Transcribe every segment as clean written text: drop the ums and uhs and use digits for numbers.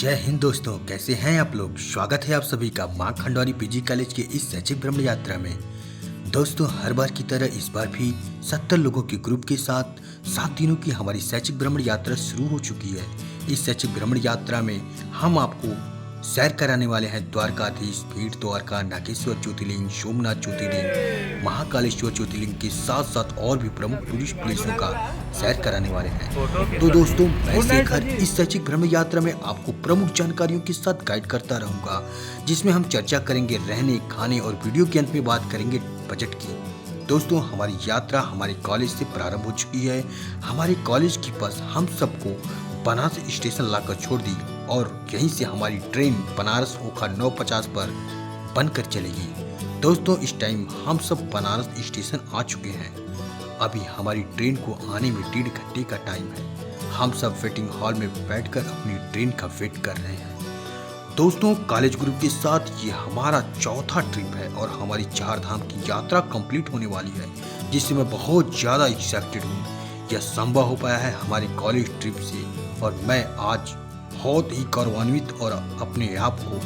जय हिंद दोस्तों, कैसे हैं आप लोग। स्वागत है आप सभी का मां खंडवारी पीजी कॉलेज के इस शैक्षिक भ्रमण यात्रा में। दोस्तों, हर बार की तरह इस बार भी 70 लोगों के ग्रुप के साथ 7 दिनों की हमारी शैक्षिक भ्रमण यात्रा शुरू हो चुकी है। इस शैक्षिक भ्रमण यात्रा में हम आपको सैर कराने वाले हैं द्वारकाधीश, भीड़ द्वारका, नागेश्वर ज्योतिर्लिंग, सोमनाथ ज्योतिर्लिंग, महाकालेश्वर ज्योतिर्लिंग के साथ साथ और भी प्रमुख टूरिस्ट प्लेसों का सैर कराने वाले हैं। तो दोस्तों, मैं शेखर इस शैक्षिक भ्रमण यात्रा में आपको प्रमुख जानकारियों के साथ गाइड करता रहूंगा, जिसमें हम चर्चा करेंगे रहने, खाने और वीडियो के अंत में बात करेंगे बजट की। दोस्तों, हमारी यात्रा हमारे कॉलेज से प्रारंभ हो चुकी है। हमारे कॉलेज की बस हम सबको बनारस स्टेशन लाकर छोड़ दी और यहीं से हमारी ट्रेन बनारस ओखा 9:50 पर बनकर चलेगी। दोस्तों, इस टाइम हम सब बनारस स्टेशन आ चुके हैं। अभी हमारी ट्रेन को आने में 1.5 घंटे का टाइम है। हम सब वेटिंग हॉल में बैठकर अपनी ट्रेन का वेट कर रहे हैं। दोस्तों, कॉलेज ग्रुप के साथ ये हमारा चौथा ट्रिप है और हमारी 4 धाम की यात्रा कंप्लीट होने वाली है, जिससे मैं बहुत ज़्यादा एक्साइटेड हूँ। यह संभव हो पाया है हमारे कॉलेज ट्रिप से और मैं आज बहुत ही गौरवान्वित और अपने आप को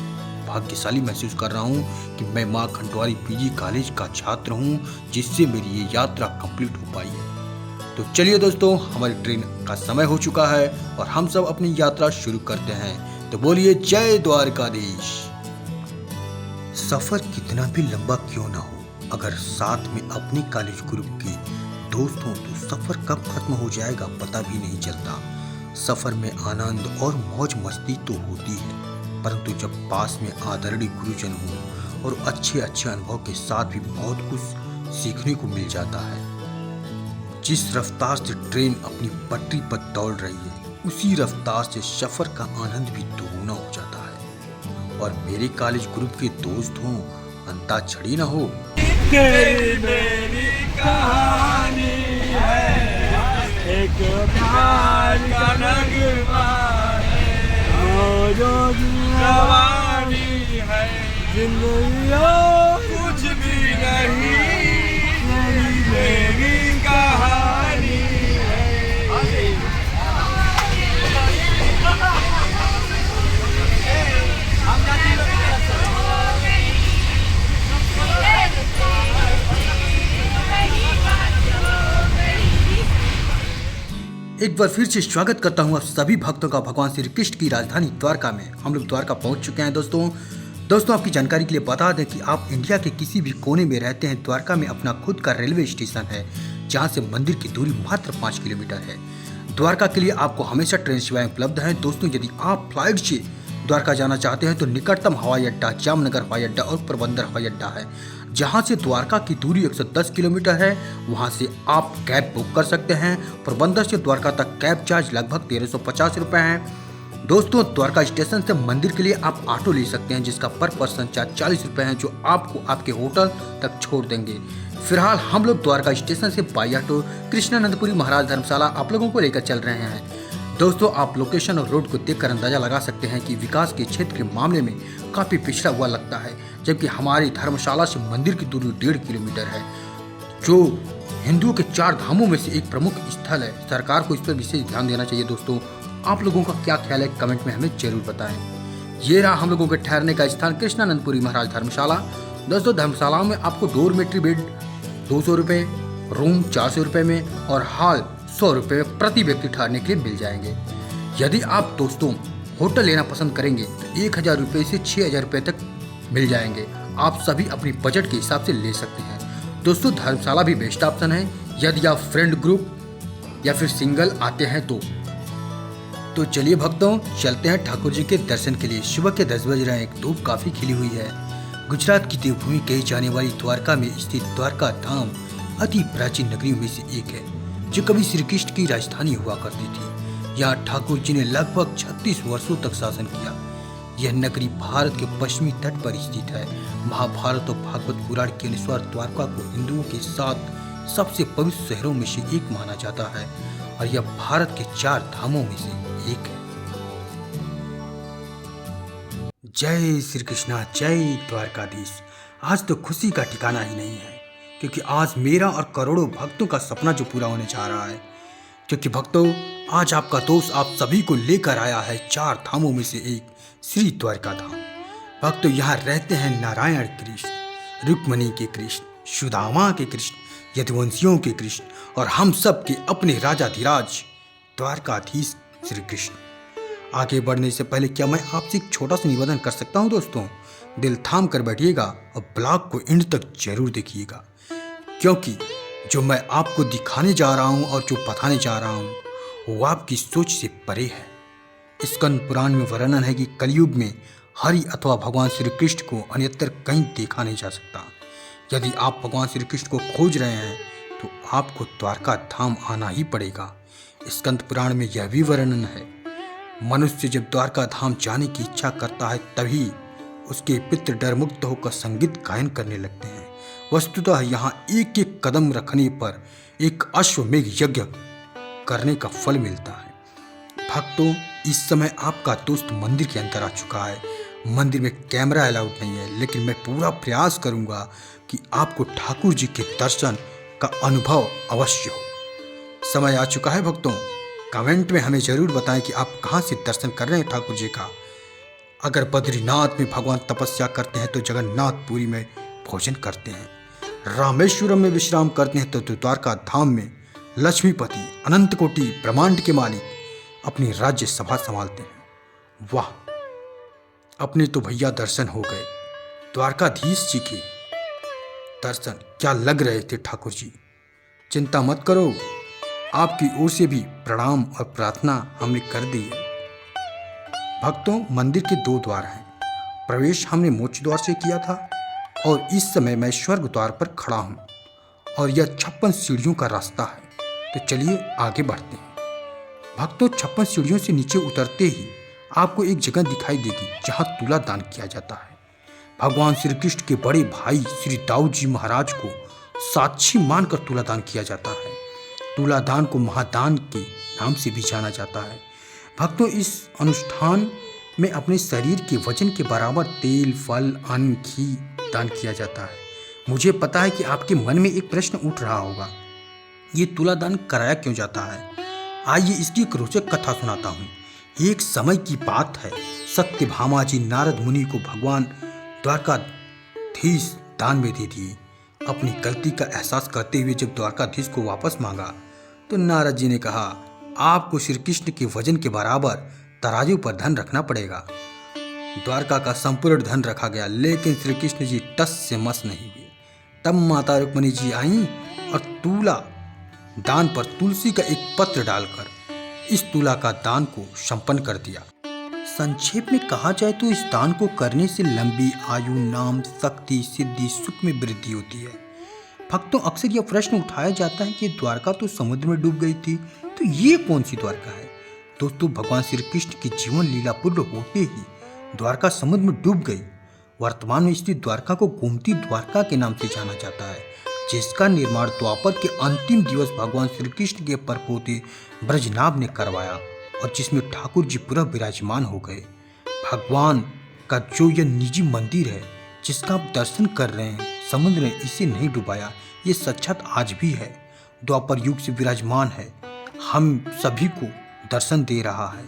भाग्यशाली महसूस कर रहा हूँ कि मैं मां खंडवारी पीजी कॉलेज का छात्र हूँ, जिससे मेरी ये यात्रा कंप्लीट हो पाई है। तो चलिए दोस्तों, हमारी ट्रेन का समय हो चुका है और हम सब अपनी यात्रा शुरू करते हैं। तो बोलिए जय द्वारकाधीश। सफर कितना भी लंबा क्यों ना हो, अगर साथ में अपने कॉलेज ग्रुप के दोस्त हों तो सफर कब खत्म हो जाएगा पता भी नहीं चलता। सफर में आनंद और मौज मस्ती तो होती है, परंतु जब पास में आदरणीय गुरुजन हो और अच्छे अनुभव के साथ भी बहुत कुछ सीखने को मिल जाता है। जिस रफ्तार से ट्रेन अपनी पटरी पर दौड़ रही है, उसी रफ्तार से सफर का आनंद भी दोगुना हो जाता है। और मेरे कॉलेज ग्रुप के दोस्त हों, अंताक्षरी न हो। मेरी कहानी है, एक प्यार का नगमा है, जो जवानी है, जिंदगी कुछ भी नहीं, मेरी कहानी है। एक बार फिर से स्वागत करता हूँ आप सभी भक्तों का भगवान श्री कृष्ण की राजधानी द्वारका में। हम लोग द्वारका पहुँच चुके हैं। दोस्तों, आपकी जानकारी के लिए बता दें कि आप इंडिया के किसी भी कोने में रहते हैं, द्वारका में अपना खुद का रेलवे स्टेशन है, जहाँ से मंदिर की दूरी मात्र 5 किलोमीटर है। द्वारका के लिए आपको हमेशा ट्रेन सेवाएं उपलब्ध हैं। दोस्तों, यदि आप फ्लाइट से द्वारका जाना चाहते हैं तो निकटतम हवाई अड्डा जामनगर हवाई अड्डा और पोरबंदर हवाई अड्डा है, जहां से द्वारका की दूरी 110 किलोमीटर है। वहां से आप कैब बुक कर सकते हैं। पोरबंदर से द्वारका तक कैब चार्ज लगभग 1350 रुपये है। दोस्तों, द्वारका स्टेशन से मंदिर के लिए आप ऑटो ले सकते हैं, जिसका पर पर्सन चार्ज 40 रुपये है, जो आपको आपके होटल तक छोड़ देंगे। फिलहाल हम लोग द्वारका स्टेशन से बाई ऑटो कृष्णानंदपुरी महाराज धर्मशाला आप लोगों को लेकर चल रहे हैं। दोस्तों, आप लोकेशन और रोड को देखकर अंदाजा लगा सकते हैं कि विकास के क्षेत्र के मामले में काफ़ी पिछड़ा हुआ लगता है, जबकि हमारी धर्मशाला से मंदिर की दूरी 1.5 किलोमीटर है, जो हिंदुओं के 4 धामों में से एक प्रमुख स्थल है। सरकार को इस पर विशेष ध्यान देना चाहिए। दोस्तों, आप लोगों का क्या ख्याल है, कमेंट में हमें जरूर बताएं। ये रहा हम लोगों के ठहरने का स्थान कृष्णानंदपुरी महाराज धर्मशाला। दोस्तों, धर्मशाला में आपको डोरमेट्री बेड 200 रुपये, रूम 400 रुपये में और हॉल 100 रुपये में प्रति व्यक्ति ठहरने के लिए मिल जाएंगे। यदि आप दोस्तों होटल लेना पसंद करेंगे तो 1000 रुपये से 6000 रुपये तक मिल जाएंगे। आप सभी अपनी बजट के हिसाब से ले सकते हैं। दोस्तों, धर्मशाला भी बेस्ट ऑप्शन है यदि आप फ्रेंड ग्रुप या फिर सिंगल आते हैं तो चलिए भक्तों, चलते हैं ठाकुर जी के दर्शन के लिए। सुबह के 10 बज रहे हैं, एक धूप काफी खिली हुई है। गुजरात की देवभूमि कही जाने वाली द्वारका में स्थित द्वारका धाम अति प्राचीन नगरियों में से एक है, जो कभी श्री कृष्ण की राजधानी हुआ करती थी। यहाँ ठाकुर जी ने लगभग 36 वर्षों तक शासन किया। यह नगरी भारत के पश्चिमी तट पर स्थित है। महाभारत और भागवत पुराण के अनुसार द्वारका को हिंदुओं के साथ सबसे पवित्र शहरों में से एक माना जाता है और यह भारत के 4 धामों में से एक है। जय श्री कृष्णा, जय द्वारकाधीश। आज तो खुशी का ठिकाना ही नहीं है, क्योंकि आज मेरा और करोड़ों भक्तों का सपना जो पूरा होने जा रहा है। क्योंकि भक्तों, आज आपका दोस्त आप सभी को लेकर आया है 4 धामों में से एक श्री द्वारका धाम। भक्तों, यहाँ रहते हैं नारायण कृष्ण, रुक्मणी के कृष्ण, सुदामा के कृष्ण, यदुवंशियों के कृष्ण और हम सब के अपने राजाधिराज द्वारकाधीश श्री कृष्ण। आगे बढ़ने से पहले क्या मैं आपसे एक छोटा सा निवेदन कर सकता हूँ दोस्तों? दिल थाम कर बैठिएगा और ब्लॉग को एंड तक जरूर देखिएगा, क्योंकि जो मैं आपको दिखाने जा रहा हूँ और जो बताने जा रहा हूँ वो आपकी सोच से परे है। स्कंद पुराण में वर्णन है कि कलयुग में हरि अथवा भगवान श्री कृष्ण को अन्यत्र कहीं देखा नहीं जा सकता। यदि आप भगवान श्री कृष्ण को खोज रहे हैं तो आपको द्वारका धाम आना ही पड़ेगा। स्कंद पुराण में यह भी वर्णन है, मनुष्य जब द्वारका धाम जाने की इच्छा करता है तभी उसके पितृ डर मुक्त होकर संगीत गायन करने लगते हैं। वस्तुतः यहाँ एक एक कदम रखने पर एक अश्वमेघ यज्ञ करने का फल मिलता है। भक्तों, इस समय आपका दोस्त मंदिर के अंदर आ चुका है। मंदिर में कैमरा अलाउड नहीं है, लेकिन मैं पूरा प्रयास करूंगा कि आपको ठाकुर जी के दर्शन का अनुभव अवश्य हो। समय आ चुका है भक्तों, कमेंट में हमें जरूर बताएं कि आप कहाँ से दर्शन कर रहे हैं ठाकुर जी का। अगर बद्रीनाथ में भगवान तपस्या करते हैं तो जगन्नाथपुरी में भोजन करते हैं, रामेश्वरम में विश्राम करते हैं तो द्वारका धाम में लक्ष्मीपति अनंत कोटि ब्रह्मांड के मालिक अपनी राज्य सभा संभालते हैं। वाह, अपने तो भैया दर्शन हो गए। द्वारकाधीश जी के दर्शन क्या लग रहे थे ठाकुर जी। चिंता मत करो, आपकी ओर से भी प्रणाम और प्रार्थना हमने कर दी है। भक्तों, मंदिर के 2 द्वार हैं। प्रवेश हमने मोक्ष द्वार से किया था और इस समय मैं स्वर्ग द्वार पर खड़ा हूँ और यह 56 सीढ़ियों का रास्ता है। तो चलिए आगे बढ़ते हैं। भक्तों, 56 सीढ़ियों से नीचे उतरते ही आपको एक जगह दिखाई देगी जहाँ तुला दान किया जाता है। भगवान श्री कृष्ण के बड़े भाई श्री दाऊद जी महाराज को साक्षी मानकर तुला दान किया जाता है। तुला दान को महादान के नाम से भी जाना जाता है। भक्तों, इस अनुष्ठान में अपने शरीर के वजन के बराबर तेल, फल, अन्न, घी दान किया जाता है। मुझे पता है कि आपके मन में एक प्रश्न उठ रहा होगा, ये तुला दान कराया क्यों जाता है? आइए इसकी एक रोचक कथा सुनाता हूँ। एक समय की बात है, सत्यभामा जी नारद मुनि को भगवान द्वारकाधीश दान में दे दिए। अपनी गलती का एहसास करते हुए जब द्वारकाधीश को वापस मांगा तो नारद जी ने कहा, आपको श्री कृष्ण के वजन के बराबर तराजू पर धन रखना पड़ेगा। द्वारका का संपूर्ण धन रखा गया, लेकिन श्री कृष्ण जी टस से मस नहीं हुए। तब माता रुक्मणी जी आईं और तुला दान पर तुलसी का एक पत्र डालकर इस तुला का दान को संपन्न कर दिया। संक्षेप में कहा जाए तो इस दान को करने से लंबी आयु, नाम, शक्ति, सिद्धि, सुख में वृद्धि होती है। भक्तों, अक्सर यह प्रश्न उठाया जाता है कि द्वारका तो समुद्र में डूब गई थी, तो ये कौन सी द्वारका है? दोस्तों, भगवान श्री कृष्ण की जीवन लीला पूर्ण होते ही द्वारका समुद्र में डूब गई। वर्तमान में स्थित द्वारका को गोमती द्वारका के नाम से जाना जाता है, जिसका निर्माण द्वापर के अंतिम दिवस भगवान श्री कृष्ण के परपोते ब्रजनाभ ने करवाया और जिसमें ठाकुर जी पूरा विराजमान हो गए। भगवान का जो यह निजी मंदिर है जिसका आप दर्शन कर रहे हैं, समुद्र ने इसे नहीं डुबाया, ये सच्चात आज भी है, द्वापर युग से विराजमान है, हम सभी को दर्शन दे रहा है।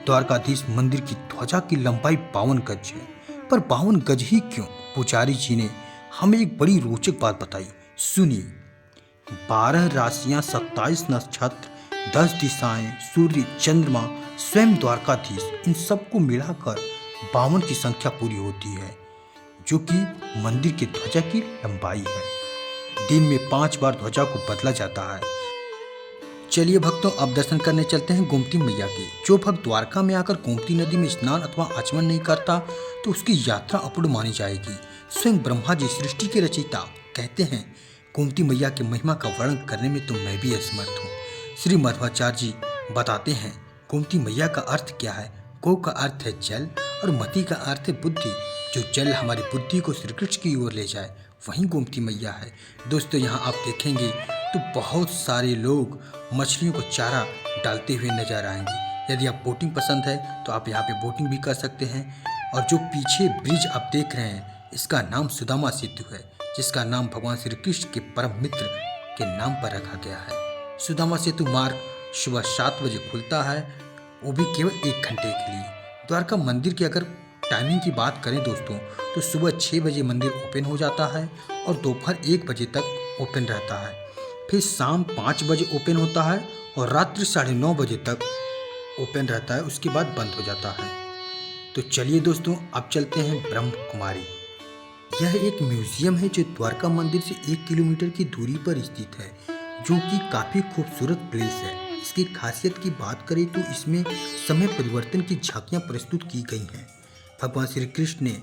द्वारकाधीश मंदिर की ध्वजा की लंबाई 52 गज है, पर 52 गज ही क्यों? पुजारी जी ने हमें एक बड़ी रोचक बात बताई, सुनिए। 12 राशियां, 27 नक्षत्र, 10 दिशाएं, सूर्य, चंद्रमा, स्वयं द्वारकाधीश, इन सबको मिलाकर 52 की संख्या पूरी होती है, जो कि मंदिर की ध्वजा की लंबाई है। दिन में 5 बार ध्वजा को बदला जाता है। चलिए भक्तों, अब दर्शन करने चलते हैं गोमती मैया के। जो भक्त द्वारका में आकर गोमती नदी में स्नान अथवा आचमन नहीं करता तो उसकी यात्रा अपूर्ण मानी जाएगी। स्वयं ब्रह्मा जी, सृष्टि के रचयिता, कहते हैं, गोमती मैया के महिमा का वर्णन करने में तो मैं भी असमर्थ हूँ। श्री मध्वाचार्य जी बताते हैं, गोमती मैया का अर्थ क्या है? गो का अर्थ है जल और मति का अर्थ है बुद्धि। जो जल हमारी बुद्धि को श्री कृष्ण की ओर ले जाए, वहीं गोमती मैया है। दोस्तों, यहाँ आप देखेंगे तो बहुत सारे लोग मछलियों को चारा डालते हुए नजर आएंगे। यदि आप बोटिंग पसंद है तो आप यहाँ पे बोटिंग भी कर सकते हैं। और जो पीछे ब्रिज आप देख रहे हैं, इसका नाम सुदामा सेतु है, जिसका नाम भगवान श्री कृष्ण के परम मित्र के नाम पर रखा गया है। सुदामा सेतु मार्ग सुबह 7 बजे खुलता है, वो भी केवल 1 घंटे के लिए। द्वारका मंदिर की अगर टाइमिंग की बात करें दोस्तों, तो सुबह 6 बजे मंदिर ओपन हो जाता है और दोपहर 1 बजे तक ओपन रहता है। फिर शाम 5 बजे ओपन होता है और रात्रि 9:30 बजे तक ओपन रहता है, उसके बाद बंद हो जाता है। तो चलिए दोस्तों, अब चलते हैं ब्रह्म कुमारी। यह एक म्यूजियम है जो द्वारका मंदिर से 1 किलोमीटर की दूरी पर स्थित है, जो कि काफ़ी खूबसूरत प्लेस है। इसकी खासियत की बात करें तो इसमें समय परिवर्तन की झांकियाँ प्रस्तुत की गई हैं। भगवान श्री कृष्ण ने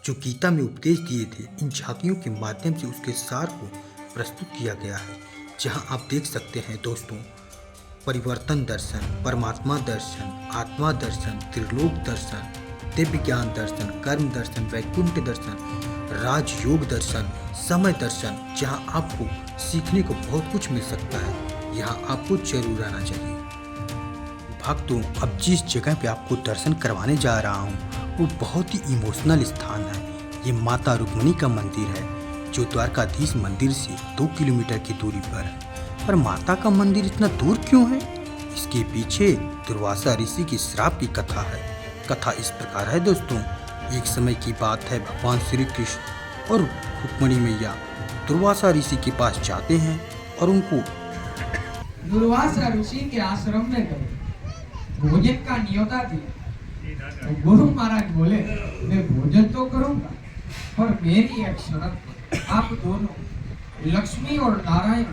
जो गीता में उपदेश दिए थे, इन झांकियों के माध्यम से उसके सार को प्रस्तुत किया गया है। जहां आप देख सकते हैं दोस्तों, परिवर्तन दर्शन, परमात्मा दर्शन, आत्मा दर्शन, त्रिलोक दर्शन, दिव्य ज्ञान दर्शन, कर्म दर्शन, वैकुंठ दर्शन, राजयोग दर्शन, समय दर्शन, जहां आपको सीखने को बहुत कुछ मिल सकता है। यहां आपको जरूर आना चाहिए। भक्तों, अब जिस जगह पे आपको दर्शन करवाने जा रहा हूं, वो बहुत ही इमोशनल स्थान है। ये माता रुक्मिणी का मंदिर है, जो द्वारकाधीश मंदिर से 2 किलोमीटर की दूरी पर है। पर माता का मंदिर इतना दूर क्यों है? इसके पीछे दुर्वासा ऋषि की श्राप की कथा है। कथा इस प्रकार है दोस्तों, एक समय की बात है, भगवान श्री कृष्ण और रुक्मिणी मैया दुर्वासा ऋषि के पास जाते हैं और उनको दुर्वासा ऋषि के आश्रम में गए, भोजन का न्योता दिया। तो गुरु महाराज बोले, मैं भोजन तो करूंगा, पर मेरी एक शर्त, आप दोनों लक्ष्मी और नारायण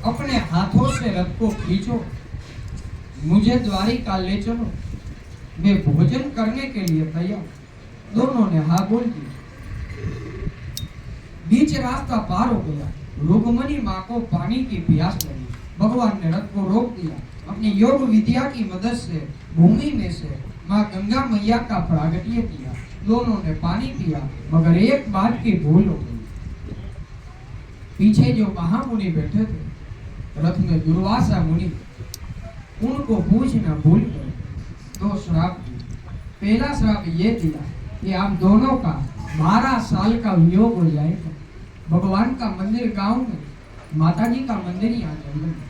अपने हाथों से रथ को खींचो, मुझे द्वारिका ले चलो, मैं भोजन करने के लिए तैयार। दोनों ने हाँ बोल दी। बीच रास्ता पार हो गया, रुक्मिणी माँ को पानी की प्यास लगी। भगवान ने रथ को रोक दिया। अपनी योग विद्या की मदद से भूमि में से माँ गंगा मैया का प्रागट्य किया। दोनों ने पानी पिया, मगर एक बात की भूल हो गई। पीछे जो महामुनि बैठे थे रथ में, दुर्वासा मुनि, उनको पूछना भूल गए। 2 श्राप दिए। पहला श्राप ये दिया कि आप दोनों का 12 साल का वियोग हो जाएगा। भगवान का मंदिर गांव में, माता जी का मंदिर यहाँ जंगल में।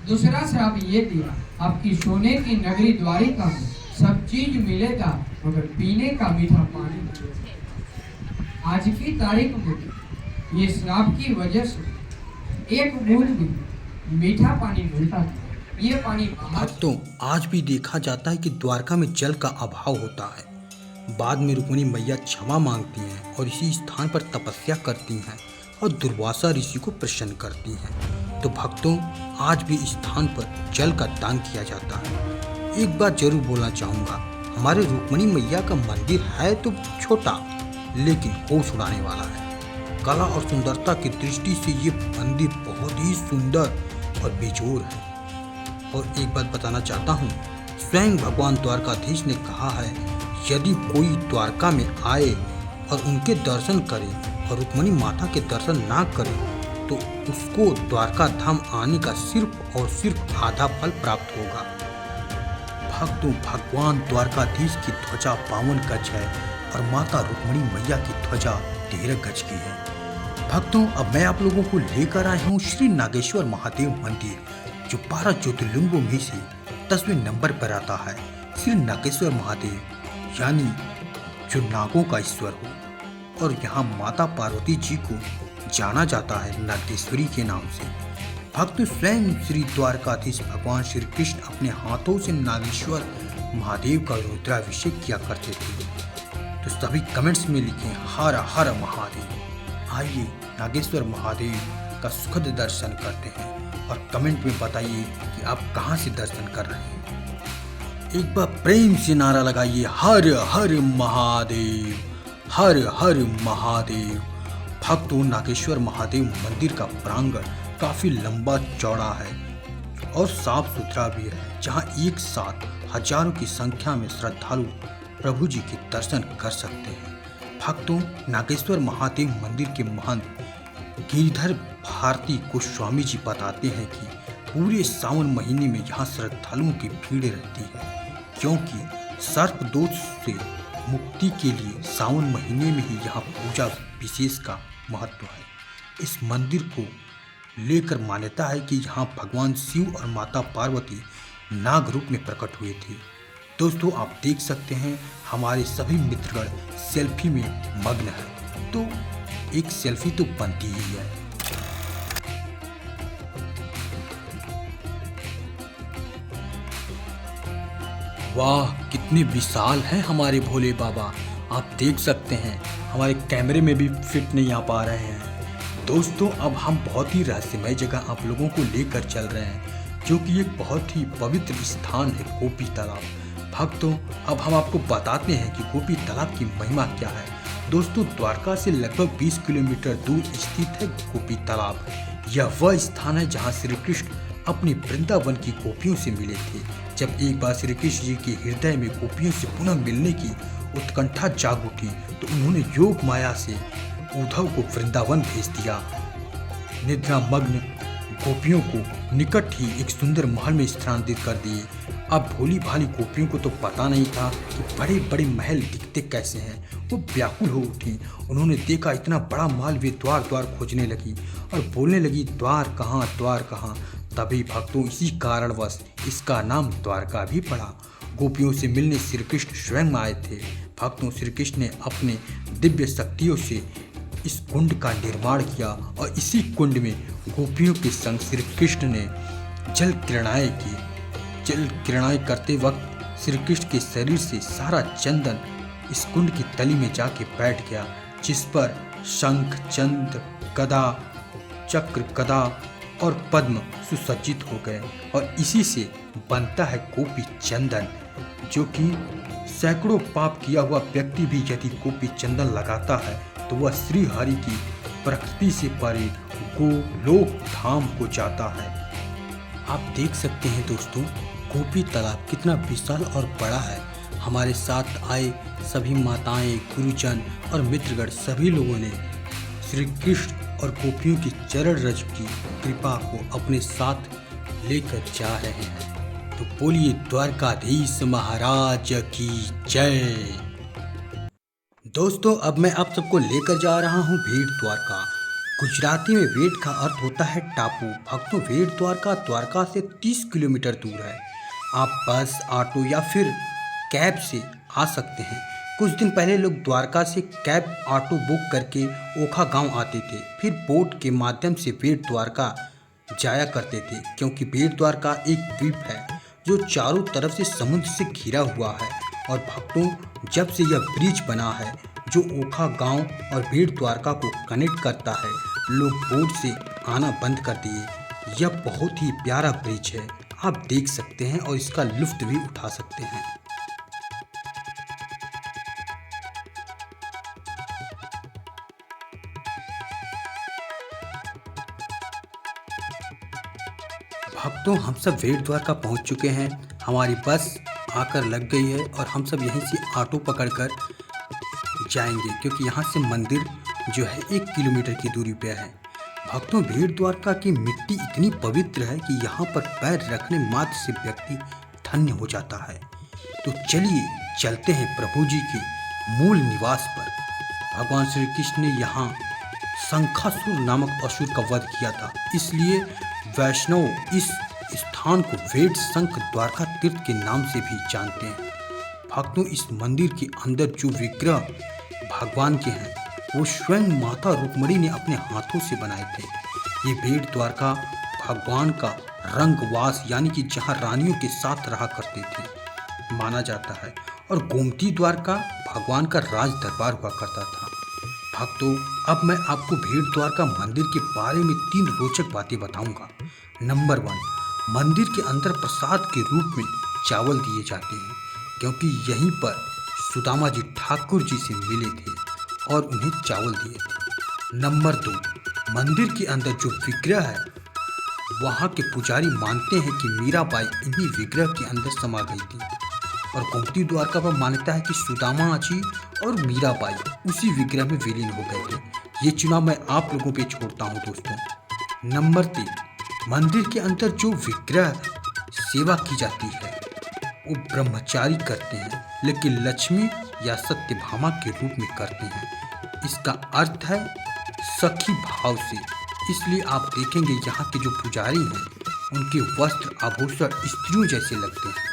दूसरा श्राप ये दिया, आपकी सोने की नगरी द्वारिका में सब चीज मिलेगा, मगर पीने का मीठा पानी नहीं। आज की तारीख में ये श्राप की वजह से एक बूंद भी मीठा पानी मिलता था। ये पानी भक्तों, आज भी देखा जाता है कि द्वारका में जल का अभाव होता है। बाद में रुक्मिणी मैया क्षमा मांगती हैं और इसी स्थान पर तपस्या करती हैं और दुर्वासा ऋषि को प्रसन्न करती हैं। तो भक्तों, आज भी इस स्थान पर जल का दान किया जाता है। एक बात जरूर बोलना चाहूँगा, हमारे रुक्मिणी मैया का मंदिर है तो छोटा, लेकिन होश उड़ाने वाला है। कला और सुंदरता की दृष्टि से ये मंदिर बहुत ही सुंदर और बेजोड़ है। और एक बात बताना चाहता हूँ, स्वयं भगवान द्वारकाधीश ने कहा है, यदि कोई द्वारका में आए और उनके दर्शन करे और रुक्मिणी माता के दर्शन ना करे, तो उसको द्वारका धाम आने का सिर्फ और सिर्फ आधा फल प्राप्त होगा। भक्तों, भगवान द्वारकाधीश की ध्वजा 52 गज है और माता रुक्मिणी मैया की ध्वजा 13 गज की है। भक्तों, अब मैं आप लोगों को लेकर आया हूँ श्री नागेश्वर महादेव मंदिर, जो 12 ज्योतिर्लिंगों में से 10वें नंबर पर आता है। श्री नागेश्वर महादेव यानी जो नागों का ईश्वर हो, और यहाँ माता पार्वती जी को जाना जाता है नागेश्वरी के नाम से। भक्त स्वयं श्री द्वारकाधीश भगवान श्री कृष्ण अपने हाथों से नागेश्वर महादेव का रुद्राभिषेक किया करते थे। तो सभी कमेंट्स में लिखें हर हर महादेव। आइए नागेश्वर महादेव का सुखद दर्शन करते हैं और कमेंट में बताइए कि आप कहां से दर्शन कर रहे हैं। एक बार प्रेम से नारा लगाइए, हर हर महादेव, हर हर महादेव। भक्तों, नागेश्वर महादेव मंदिर का प्रांगण काफी लंबा चौड़ा है और साफ सुथरा भी है, जहां एक साथ हजारों की संख्या में श्रद्धालु प्रभु जी के दर्शन कर सकते हैं। भक्तों, नागेश्वर महादेव मंदिर के महंत गिरिधर भारती गोस्वामी जी बताते हैं कि पूरे सावन महीने में यहाँ श्रद्धालुओं की भीड़ रहती है, क्योंकि सर्प दोष से मुक्ति के लिए सावन महीने में ही यहाँ पूजा विशेष का महत्व है। इस मंदिर को लेकर मान्यता है कि यहाँ भगवान शिव और माता पार्वती नाग रूप में प्रकट हुए थे। दोस्तों आप देख सकते हैं हमारे सभी मित्रगण सेल्फी में मग्न है, तो एक सेल्फी तो बनती ही है। वाह कितने विशाल हैं हमारे भोले बाबा, आप देख सकते हैं हमारे कैमरे में भी फिट नहीं आ पा रहे हैं। दोस्तों अब हम बहुत ही रहस्यमय जगह आप लोगों को लेकर चल रहे हैं, जो कि एक बहुत ही पवित्र स्थान है गोपी तालाब। भक्तों अब हम आपको बताते हैं कि गोपी तालाब की महिमा क्या है। दोस्तों द्वारका से लगभग 20 किलोमीटर दूर स्थित है गोपी तालाब। यह वह स्थान है जहाँ श्री कृष्ण अपने वृंदावन की गोपियों से मिले थे। जब एक बार श्री कृष्ण जी के हृदय में गोपियों से पुनः मिलने की उत्कंठा जाग उठी तो उन्होंने योग माया से उद्धव को वृंदावन भेज दिया। निद्रा मग्न गोपियों को निकट ही एक सुंदर महल में स्थानांतरित कर दिए। अब भोली भाली गोपियों को तो पता नहीं था कि बड़े बड़े महल दिखते कैसे हैं। वो व्याकुल हो उठी। उन्होंने देखा इतना बड़ा महल, वे द्वार द्वार खोजने लगी और बोलने लगी द्वार कहाँ द्वार कहाँ। तभी भक्तों इसी कारणवश इसका नाम द्वारका भी पड़ा। गोपियों से मिलने श्री कृष्ण स्वयं आए थे। भक्तों श्री कृष्ण ने अपने दिव्य शक्तियों से इस कुंड का निर्माण किया और इसी कुंड में गोपियों के संग श्री कृष्ण ने जल क्रीड़ाएं की। जल क्रीड़ाएं करते वक्त श्री कृष्ण के शरीर से सारा चंदन इस कुंड की तली में जाके बैठ गया, जिस पर शंख चंद्र गदा चक्र गदा और पद्म सुसज्जित हो गए और इसी से बनता है गोपी चंदन, जो कि सैकड़ों पाप किया हुआ व्यक्ति भी यदि गोपी चंदन लगाता है तो वह श्री हरि की प्रकृति से परे गोलोक धाम को जाता है। आप देख सकते हैं दोस्तों गोपी तालाब कितना विशाल और बड़ा है। हमारे साथ आए सभी माताएं, गुरुजन और मित्रगण सभी लोगों ने श्री कृष्ण और गोपियों की चरण रज की कृपा को अपने साथ लेकर जा रहे हैं। तो बोलिए द्वारकाधीश महाराज की जय। दोस्तों अब मैं आप सबको लेकर जा रहा हूँ भेड़ द्वारका। गुजराती में भेड़ का अर्थ होता है टापू। भक्तों भेड़ द्वारका द्वारका से 30 किलोमीटर दूर है। आप बस ऑटो या फिर कैब से आ सकते हैं। कुछ दिन पहले लोग द्वारका से कैब ऑटो बुक करके ओखा गांव आते थे, फिर बोट के माध्यम से भेड़ द्वारका जाया करते थे, क्योंकि भेड़ द्वारका एक द्वीप है जो चारों तरफ से समुद्र से घिरा हुआ है। और भक्तों जब से यह ब्रिज बना है जो ओखा गांव और भेड़ द्वारका को कनेक्ट करता है, लोग बोट से आना बंद कर दिए। यह बहुत ही प्यारा ब्रिज है, आप देख सकते हैं और इसका लुत्फ भी उठा सकते हैं। भक्तों हम सब भेड़ द्वारका पहुंच चुके हैं। हमारी बस आकर लग गई है और हम सब यहीं से ऑटो पकड़कर जाएंगे, क्योंकि यहाँ से मंदिर जो है 1 किलोमीटर की दूरी पे है। भक्तों भेड़ द्वारका की मिट्टी इतनी पवित्र है कि यहाँ पर पैर रखने मात्र से व्यक्ति धन्य हो जाता है। तो चलिए चलते हैं प्रभु जी के मूल निवास पर। भगवान श्री कृष्ण ने यहाँ शंखासुर नामक असुर का वध किया था, इसलिए वैष्णव इस स्थान को वेद शंख द्वारका तीर्थ के नाम से भी जानते हैं। भक्तों इस मंदिर के अंदर जो विग्रह भगवान के हैं वो स्वयं माता रुक्मिणी ने अपने हाथों से बनाए थे। ये वेद द्वारका भगवान का रंगवास यानी कि जहाँ रानियों के साथ रहा करते थे माना जाता है, और गोमती द्वारका भगवान का राज दरबार हुआ करता था। भक्तों अब मैं आपको भेड़ द्वारका मंदिर के बारे में 3 रोचक बातें बताऊंगा। नंबर 1, मंदिर के अंदर प्रसाद के रूप में चावल दिए जाते हैं, क्योंकि यहीं पर सुदामा जी ठाकुर जी से मिले थे और उन्हें चावल दिए थे। नंबर 2, मंदिर के अंदर जो विग्रह है वहाँ के पुजारी मानते हैं कि मीराबाई इन्हीं विग्रह के अंदर समा गई थी, और गोमती द्वारका पर मान्यता है कि सुदामा जी और मीराबाई उसी विग्रह में विलीन हो गए थे। ये चुनाव मैं आप लोगों पे छोड़ता हूँ दोस्तों। नंबर 3, मंदिर के अंदर जो विग्रह सेवा की जाती है वो ब्रह्मचारी करते हैं, लेकिन लक्ष्मी या सत्यभामा के रूप में करते हैं। इसका अर्थ है सखी भाव से इसलिए आप देखेंगे यहाँ के जो पुजारी हैं उनके वस्त्र आभूषण स्त्रियों जैसे लगते हैं।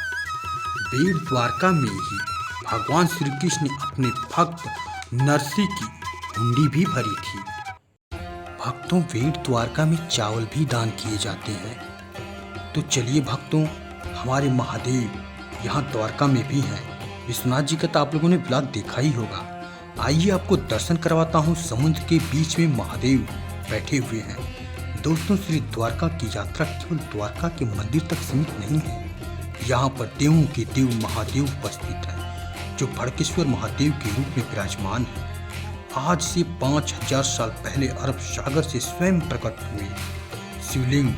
बेट द्वारका में ही भगवान श्री कृष्ण ने अपने भक्त नरसी की हुंडी भी भरी थी। भक्तों, बेट द्वारका में चावल भी दान किए जाते हैं। तो चलिए भक्तों, हमारे महादेव यहाँ द्वारका में भी हैं। विश्वनाथ जी का तो आप लोगों ने ब्लॉग देखा ही होगा। आइए आपको दर्शन करवाता हूँ। समुद्र के बीच में महादेव बैठे हुए हैं। दोस्तों, श्री द्वारका की यात्रा केवल द्वारका के मंदिर तक सीमित नहीं है। यहाँ पर देवों के देव महादेव उपस्थित हैं, जो भड़केश्वर महादेव के रूप में विराजमान है। आज से 5000 साल पहले अरब सागर से स्वयं प्रकट हुए शिवलिंग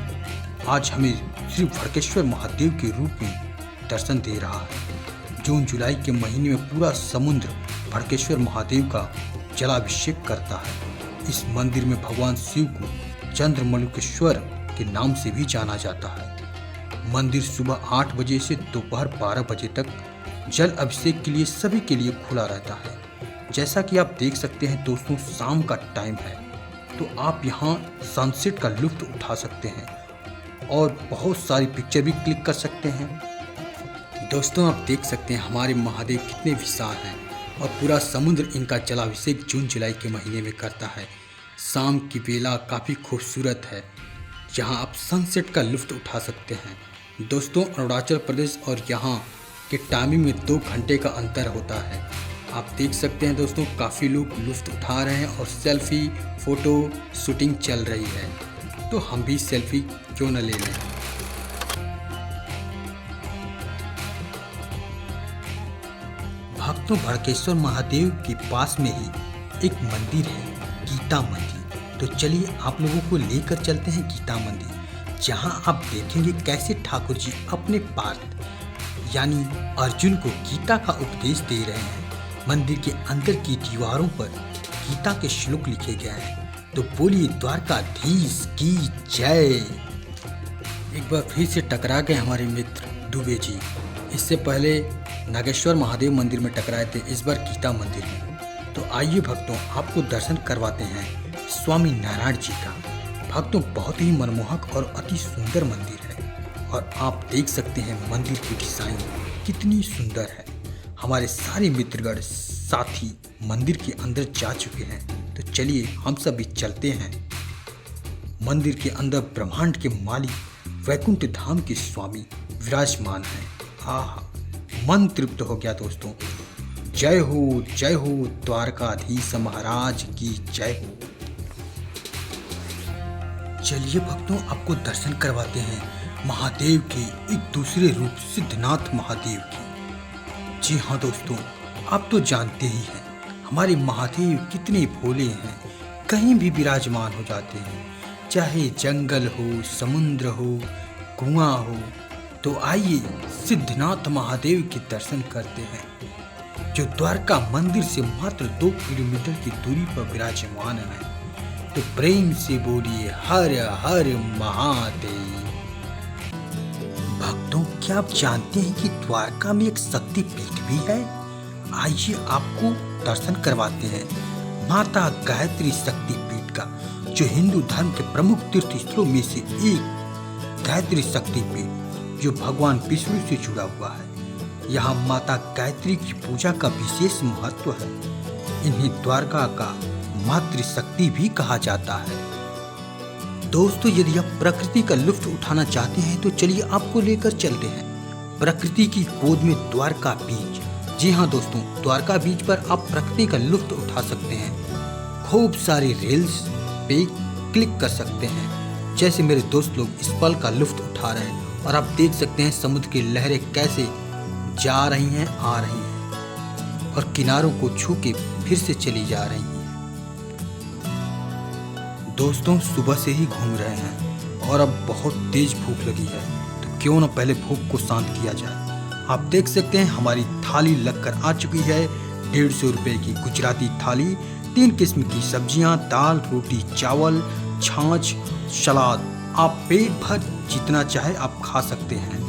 आज हमें श्री भड़केश्वर महादेव के रूप में दर्शन दे रहा है। जून जुलाई के महीने में पूरा समुद्र भड़केश्वर महादेव का जलाभिषेक करता है। इस मंदिर में भगवान शिव को चंद्रमल्लिकेश्वर के नाम से भी जाना जाता है। मंदिर सुबह 8 बजे से दोपहर 12 बजे तक जल अभिषेक के लिए सभी के लिए खुला रहता है। जैसा कि आप देख सकते हैं दोस्तों, शाम का टाइम है, तो आप यहाँ सनसेट का लुत्फ उठा सकते हैं और बहुत सारी पिक्चर भी क्लिक कर सकते हैं। दोस्तों, आप देख सकते हैं हमारे महादेव कितने विशाल हैं और पूरा समुद्र इनका जलाभिषेक जून जुलाई के महीने में करता है। शाम की बेला काफ़ी खूबसूरत है, जहां आप सनसेट का लुत्फ उठा सकते हैं। दोस्तों, अरुणाचल प्रदेश और यहाँ के टाइमिंग में 2 घंटे का अंतर होता है। आप देख सकते हैं दोस्तों, काफ़ी लोग लुत्फ उठा रहे हैं और सेल्फी फ़ोटो शूटिंग चल रही है। तो हम भी सेल्फी क्यों न ले लें। भक्तों, भड़केश्वर महादेव के पास में ही एक मंदिर है, गीता मंदिर। तो चलिए आप लोगों को लेकर चलते हैं गीता मंदिर, जहां आप देखेंगे कैसे ठाकुर जी अपने पार्थ यानी अर्जुन को गीता का उपदेश दे रहे हैं। मंदिर के अंदर की दीवारों पर गीता के श्लोक लिखे गए हैं। तो बोलिए द्वारकाधीश की जय। एक बार फिर से टकरा गए हमारे मित्र दुबे जी। इससे पहले नागेश्वर महादेव मंदिर में टकराए थे, इस बार गीता मंदिर में। तो आइए भक्तों, आपको दर्शन करवाते हैं स्वामी नारायण जी का। भक्तों, बहुत ही मनमोहक और अति सुंदर मंदिर है और आप देख सकते हैं मंदिर की डिजाइन कितनी सुंदर है। हमारे सारे मित्रगण साथी मंदिर के अंदर जा चुके हैं, तो चलिए हम सभी चलते हैं। मंदिर के अंदर ब्रह्मांड के मालिक वैकुंठ धाम के स्वामी विराजमान हैं। आह, मन तृप्त हो गया दोस्तों। जय हो द्वारकाधीश महाराज की जय हो। चलिए भक्तों, आपको दर्शन करवाते हैं महादेव के एक दूसरे रूप सिद्धनाथ महादेव की। जी हाँ दोस्तों, आप तो जानते ही हैं हमारे महादेव कितने भोले हैं, कहीं भी विराजमान हो जाते हैं, चाहे जंगल हो, समुद्र हो, कुआं हो। तो आइए सिद्धनाथ महादेव के दर्शन करते हैं, जो द्वारका मंदिर से मात्र 2 किलोमीटर की दूरी पर विराजमान है। तो प्रेम से बोलिए हर हर महादेव। भक्तों, क्या आप जानते हैं कि द्वारका में एक शक्तिपीठ भी है? आइए आपको दर्शन करवाते हैं माता गायत्री शक्तिपीठ का, जो हिंदू धर्म के प्रमुख तीर्थ स्थलों में से एक गायत्री शक्तिपीठ, जो भगवान विष्णु से जुड़ा हुआ है। यहाँ माता गायत्री की पूजा का विशेष महत्व है। इन्हें द्वारका का मातृशक्ति भी कहा जाता है। दोस्तों, यदि आप प्रकृति का लुत्फ उठाना चाहते हैं तो चलिए आपको लेकर चलते हैं प्रकृति की गोद में द्वारका बीच। जी हाँ दोस्तों, द्वारका बीच पर आप प्रकृति का लुत्फ उठा सकते हैं। खूब सारे रील्स पे क्लिक कर सकते हैं, जैसे मेरे दोस्त लोग इस पल का लुत्फ उठा रहे हैं। और आप देख सकते हैं समुद्र की लहरें कैसे जा रही हैं, आ रही हैं और किनारों को छू के फिर से चली जा रही हैं। दोस्तों, सुबह से ही घूम रहे हैं और अब बहुत तेज भूख लगी है, तो क्यों न पहले भूख को शांत किया जाए। आप देख सकते हैं हमारी थाली लगकर आ चुकी है 150 रुपये की गुजराती थाली। 3 किस्म की सब्जियां, दाल, रोटी, चावल, छाछ, सलाद। आप पेट भर जितना चाहे आप खा सकते हैं।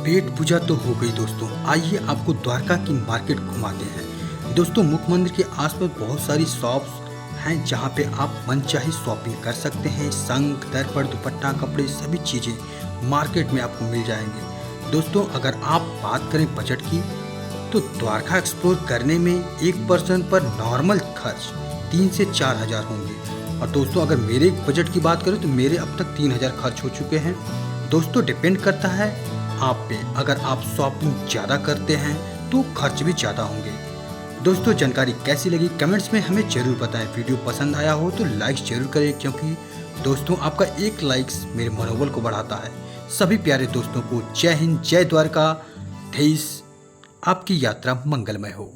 पेट पूजा तो हो गई दोस्तों, आइए आपको द्वारका की मार्केट घुमाते हैं। दोस्तों, मुख्य मंदिर के आसपास बहुत सारी शॉप्स हैं जहां पे आप मनचाही शॉपिंग कर सकते हैं। संग, दर्पण, दुपट्टा, कपड़े सभी चीज़ें मार्केट में आपको मिल जाएंगे। दोस्तों अगर आप बात करें बजट की तो द्वारका एक्सप्लोर करने में एक पर्सन पर नॉर्मल खर्च 3 से 4 हज़ार होंगे। और दोस्तों अगर मेरे बजट की बात करें तो मेरे अब तक 3 हज़ार खर्च हो चुके हैं। दोस्तों डिपेंड करता है आप पे, अगर आप शॉपिंग ज़्यादा करते हैं तो खर्च भी ज़्यादा होंगे। दोस्तों जानकारी कैसी लगी कमेंट्स में हमें ज़रूर बताएं। वीडियो पसंद आया हो तो लाइक ज़रूर करें, क्योंकि दोस्तों आपका एक लाइक्स मेरे मनोबल को बढ़ाता है। सभी प्यारे दोस्तों को जय हिंद, जय द्वारका धीश। आपकी यात्रा मंगलमय हो।